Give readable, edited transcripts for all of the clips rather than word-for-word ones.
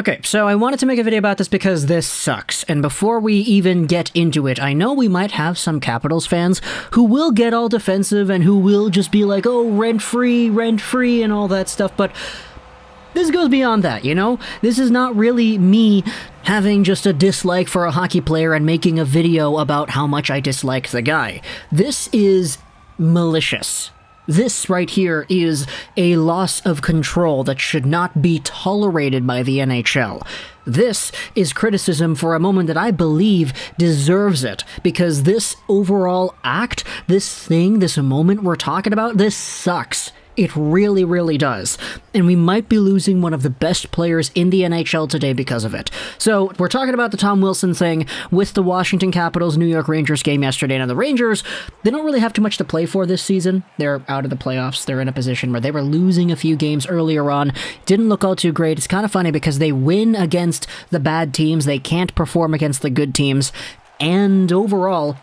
Okay, so I wanted to make a video about this because this sucks, and before we even get into it, I know we might have some Capitals fans who will get all defensive and who will just be like, oh, rent-free, and all that stuff, but this goes beyond that, you know? This is not really me having just a dislike for a hockey player and making a video about how much I dislike the guy. This is malicious. This right here is a loss of control that should not be tolerated by the NHL. This is criticism for a moment that I believe deserves it, because this overall act, this thing, this moment we're talking about, this sucks. It really, really does. And we might be losing one of the best players in the NHL today because of it. So, we're talking about the Tom Wilson thing with the Washington Capitals New York Rangers game yesterday. Now, the Rangers, they don't really have too much to play for this season. They're out of the playoffs. They're in a position where they were losing a few games earlier on. Didn't look all too great. It's kind of funny because they win against the bad teams. They can't perform against the good teams. And overall,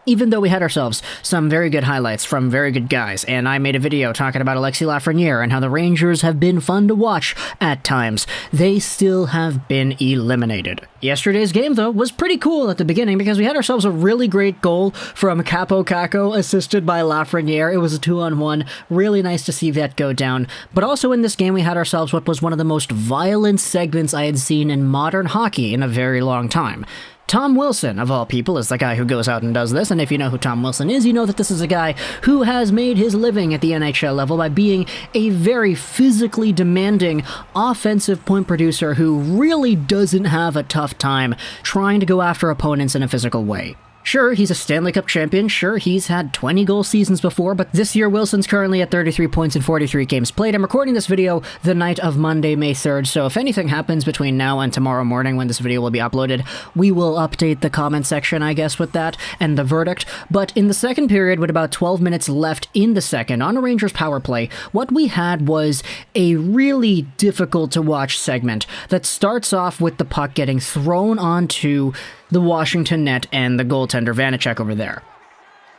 even though we had ourselves some very good highlights from very good guys, and I made a video talking about Alexis Lafreniere and how the Rangers have been fun to watch at times, they still have been eliminated. Yesterday's game, though, was pretty cool at the beginning because we had ourselves a really great goal from Capo Caco, assisted by Lafreniere. It was a 2-on-1. Really nice to see that go down. But also in this game, we had ourselves what was one of the most violent segments I had seen in modern hockey in a very long time. Tom Wilson, of all people, is the guy who goes out and does this, and if you know who Tom Wilson is, you know that this is a guy who has made his living at the NHL level by being a very physically demanding offensive point producer who really doesn't have a tough time trying to go after opponents in a physical way. Sure, he's a Stanley Cup champion, sure, he's had 20-goal seasons before, but this year Wilson's currently at 33 points in 43 games played. I'm recording this video the night of Monday, May 3rd, so if anything happens between now and tomorrow morning when this video will be uploaded, we will update the comment section, I guess, with that, and the verdict. But in the second period, with about 12 minutes left in the second, on a Rangers power play, what we had was a really difficult-to-watch segment that starts off with the puck getting thrown onto the Washington net and the goaltender Vanecek over there.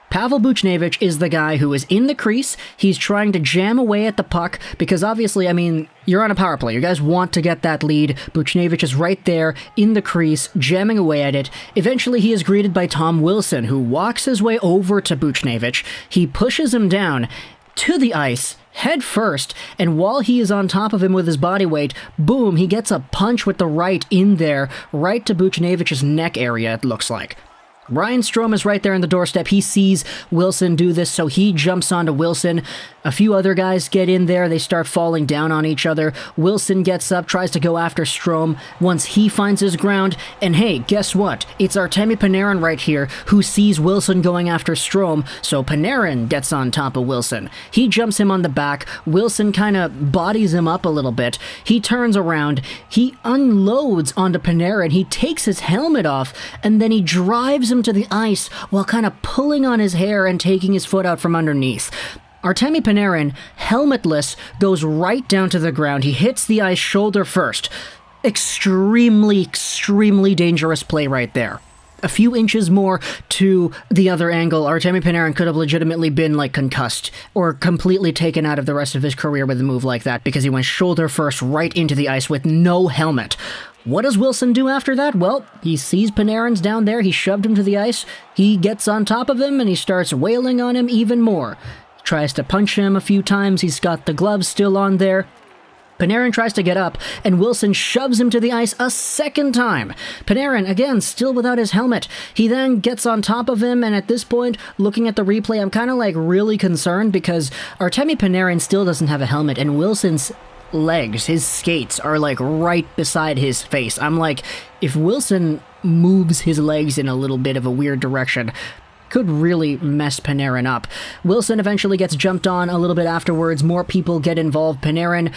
Pavel Buchnevich is the guy who is in the crease. He's trying to jam away at the puck because obviously, I mean, you're on a power play. You guys want to get that lead. Buchnevich is right there in the crease, jamming away at it. Eventually, he is greeted by Tom Wilson, who walks his way over to Buchnevich. He pushes him down to the ice, head first, and while he is on top of him with his body weight, boom, he gets a punch with the right in there, right to Buchnevich's neck area, it looks like. Ryan Strome is right there on the doorstep. He sees Wilson do this, so he jumps onto Wilson. A few other guys get in there. They start falling down on each other. Wilson gets up, tries to go after Strome once he finds his ground. And hey, guess what? It's Artemi Panarin right here who sees Wilson going after Strome, so Panarin gets on top of Wilson. He jumps him on the back. Wilson kind of bodies him up a little bit. He turns around. He unloads onto Panarin. He takes his helmet off, and then he drives him to the ice while kind of pulling on his hair and taking his foot out from underneath. Artemi Panarin, helmetless, goes right down to the ground. He hits the ice shoulder first. Extremely dangerous play right there. A few inches more to the other angle, Artemi Panarin could have legitimately been, like, concussed or completely taken out of the rest of his career with a move like that because he went shoulder first right into the ice with no helmet. What does Wilson do after that? Well, he sees Panarin's down there, he shoved him to the ice, he gets on top of him, and he starts wailing on him even more. Tries to punch him a few times, he's got the gloves still on there. Panarin tries to get up, and Wilson shoves him to the ice a second time. Panarin, again, still without his helmet. He then gets on top of him, and at this point, looking at the replay, I'm kind of like really concerned because Artemi Panarin still doesn't have a helmet, and Wilson's legs, his skates, are like right beside his face. I'm like, if Wilson moves his legs in a little bit of a weird direction, could really mess Panarin up. Wilson eventually gets jumped on a little bit afterwards. More people get involved. Panarin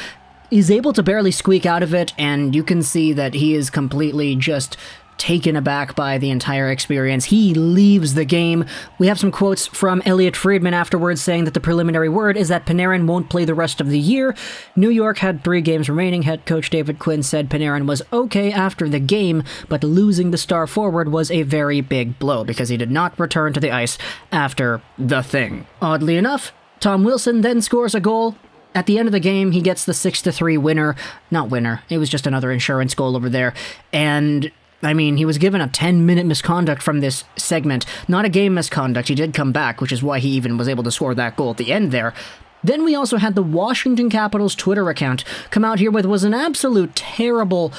is able to barely squeak out of it, and you can see that he is completely just taken aback by the entire experience. He leaves the game. We have some quotes from Elliot Friedman afterwards saying that the preliminary word is that Panarin won't play the rest of the year. New York had 3 games remaining. Head coach David Quinn said Panarin was okay after the game, but losing the star forward was a very big blow because he did not return to the ice after the thing. Oddly enough, Tom Wilson then scores a goal At the end of the game, he gets the 6-3 winner. Not winner, it was just another insurance goal over there. And, I mean, he was given a 10-minute misconduct from this segment. Not a game misconduct, he did come back, which is why he even was able to score that goal at the end there. Then we also had the Washington Capitals Twitter account come out here with was an absolute terrible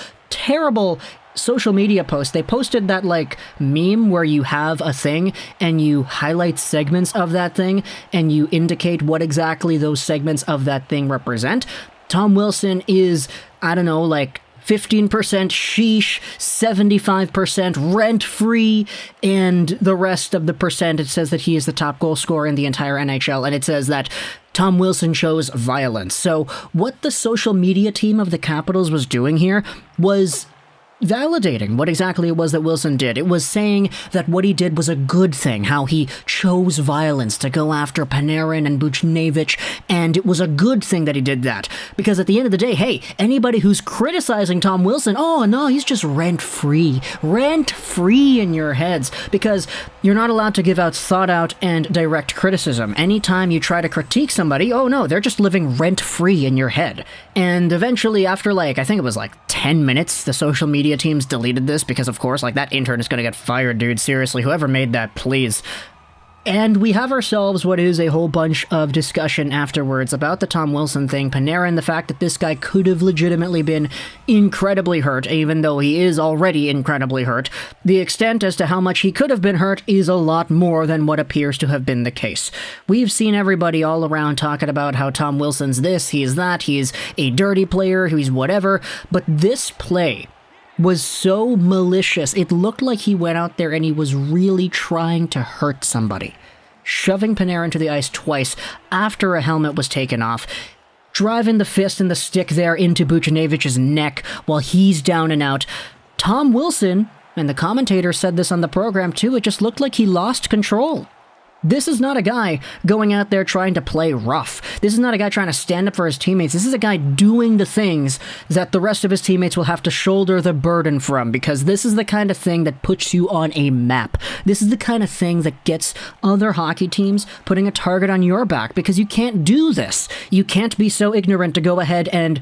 social media post. They posted that, like, meme where you have a thing and you highlight segments of that thing and you indicate what exactly those segments of that thing represent. Tom Wilson is, I don't know, like 15% sheesh, 75% rent-free, and the rest of the percent, it says that he is the top goal scorer in the entire NHL, and it says that Tom Wilson shows violence. So what the social media team of the Capitals was doing here was validating what exactly it was that Wilson did. It was saying that what he did was a good thing, how he chose violence to go after Panarin and Buchnevich, and it was a good thing that he did that. Because at the end of the day, hey, anybody who's criticizing Tom Wilson, oh no, he's just rent-free. Rent-free in your heads. Because you're not allowed to give out thought-out and direct criticism. Anytime you try to critique somebody, oh no, they're just living rent-free in your head. And eventually, after I think it was 10 minutes, the social media teams deleted this because, of course, that intern is going to get fired, dude. Seriously, whoever made that, please. And we have ourselves what is a whole bunch of discussion afterwards about the Tom Wilson thing, Panarin, the fact that this guy could have legitimately been incredibly hurt, even though he is already incredibly hurt. The extent as to how much he could have been hurt is a lot more than what appears to have been the case. We've seen everybody all around talking about how Tom Wilson's this, he's that, he's a dirty player, he's whatever, but this play was so malicious. It looked like he went out there and he was really trying to hurt somebody. Shoving Panarin to the ice twice after a helmet was taken off, driving the fist and the stick there into Buchnevich's neck while he's down and out. Tom Wilson, and the commentator said this on the program too, it just looked like he lost control. This is not a guy going out there trying to play rough. This is not a guy trying to stand up for his teammates. This is a guy doing the things that the rest of his teammates will have to shoulder the burden from, because this is the kind of thing that puts you on a map. This is the kind of thing that gets other hockey teams putting a target on your back, because you can't do this. You can't be so ignorant to go ahead and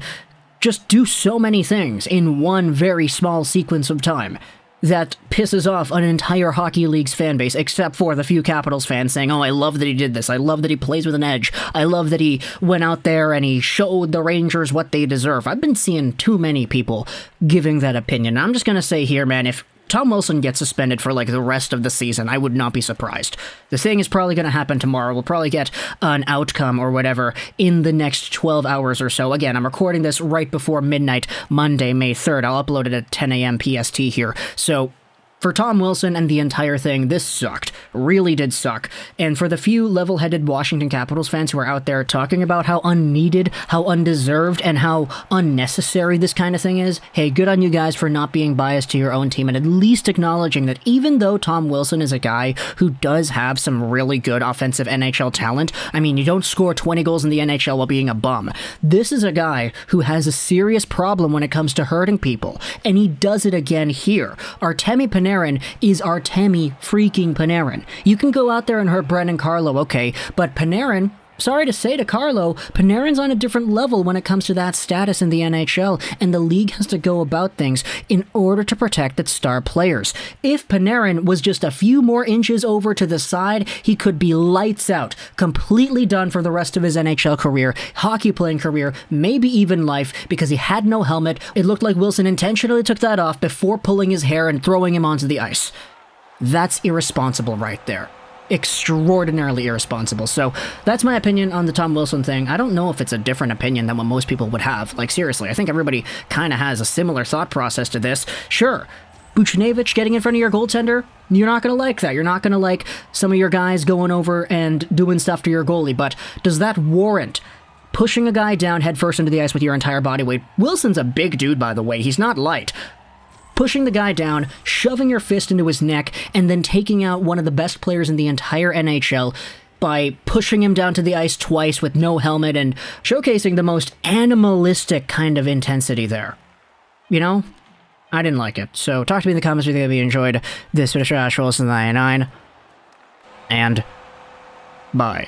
just do so many things in one very small sequence of time that pisses off an entire hockey league's fan base, except for the few Capitals fans saying, oh, I love that he did this. I love that he plays with an edge. I love that he went out there and he showed the Rangers what they deserve. I've been seeing too many people giving that opinion. I'm just going to say here, man, if Tom Wilson gets suspended for the rest of the season, I would not be surprised. The thing is probably going to happen tomorrow. We'll probably get an outcome or whatever in the next 12 hours or so. Again, I'm recording this right before midnight, Monday, May 3rd. I'll upload it at 10 a.m. PST here. So for Tom Wilson and the entire thing, this sucked. Really did suck. And for the few level-headed Washington Capitals fans who are out there talking about how unneeded, how undeserved, and how unnecessary this kind of thing is, hey, good on you guys for not being biased to your own team and at least acknowledging that even though Tom Wilson is a guy who does have some really good offensive NHL talent, I mean, you don't score 20 goals in the NHL while being a bum. This is a guy who has a serious problem when it comes to hurting people, and he does it again here. Artemi Panarin is Artemi freaking Panarin. You can go out there and hurt Brendan Carlo, okay, but Panarin, sorry to say to Carlo, Panarin's on a different level when it comes to that status in the NHL, and the league has to go about things in order to protect its star players. If Panarin was just a few more inches over to the side, he could be lights out, completely done for the rest of his NHL career, hockey playing career, maybe even life, because he had no helmet. It looked like Wilson intentionally took that off before pulling his hair and throwing him onto the ice. That's irresponsible right there. Extraordinarily irresponsible. So that's my opinion on the Tom Wilson thing. I don't know if it's a different opinion than what most people would have. Seriously, I think everybody kind of has a similar thought process to this. Sure, Buchnevich getting in front of your goaltender, you're not going to like that. You're not going to like some of your guys going over and doing stuff to your goalie, but does that warrant pushing a guy down headfirst into the ice with your entire body weight? Wilson's a big dude, by the way. He's not light. Pushing the guy down, shoving your fist into his neck, and then taking out one of the best players in the entire NHL by pushing him down to the ice twice with no helmet and showcasing the most animalistic kind of intensity there. You know? I didn't like it. So talk to me in the comments if you think you enjoyed this video. Wilson 99, and bye.